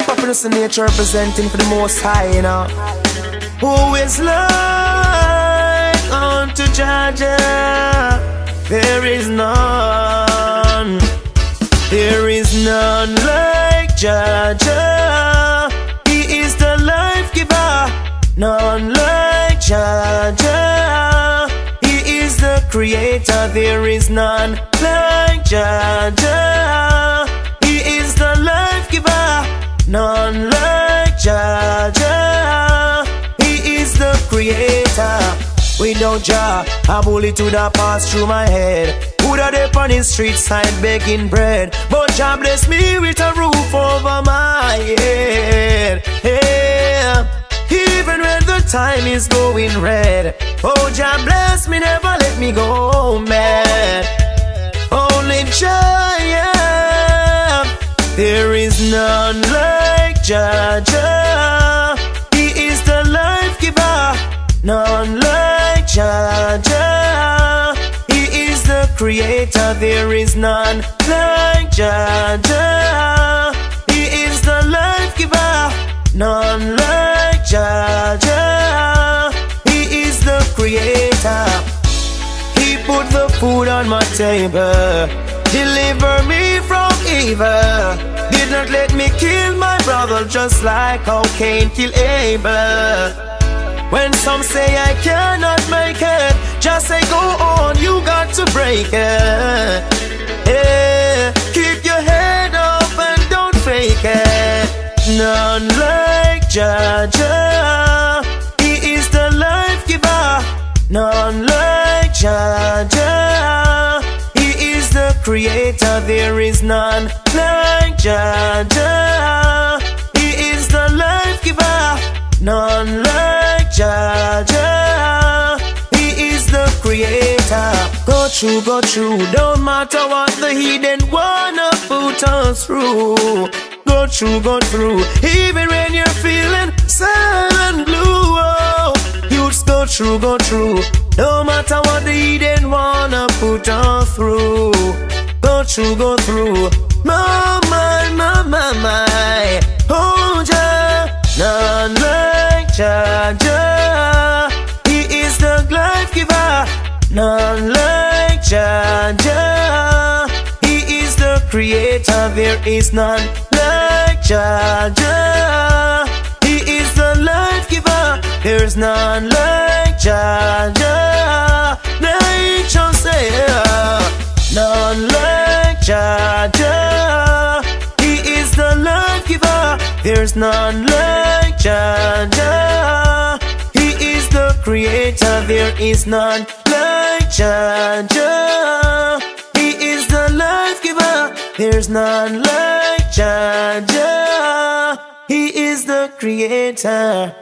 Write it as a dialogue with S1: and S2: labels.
S1: Happiness in nature representing for the Most High, you know. Who is like unto Jaja? There is none. There is none like Jaja. He is the life giver. None like Jaja. He is the creator. There is none like Jaja. He is the life giver. None like Jaja. He is the creator. Without Jah, a bullet would have passed through my head. Woulda dey on the street side begging bread, but Jah bless me with a roof over my head. Yeah. Even when the time is going red, oh Jah bless me, never let me go mad. Only Jah, yeah. There is none like Jaja. He is the life giver. None like Jaja. He is the creator. There is none like Jaja. He is the life giver. None like Jaja. He is the creator. He put the food on my table, deliver me from evil. Did not let me kill my brother, just like how Cain killed Abel. When some say I cannot make it, just say go on, you got to break it. Yeah, keep your head up and don't fake it. None like Jaja. He is the life giver. None like Jaja. He is the creator. There is none like Jaja. He is the life giver. None like Jaja. He is the creator. Go through, don't matter what the heathen wanna put us through. Go through, even when you're feeling sad and blue. Oh, youths go through, no matter what the heathen wanna put us through. Go through, my, oh Jah, none like Jaja. He is the life giver. None like Jaja. He is the creator. There is none like Jaja. He is the life giver. There's none like Jaja. Nature say, none like Jaja. He is the life giver. There's none like Jaja. He is the creator. There is none like Jaja. He is the life giver. There's none like Jaja. He is the creator.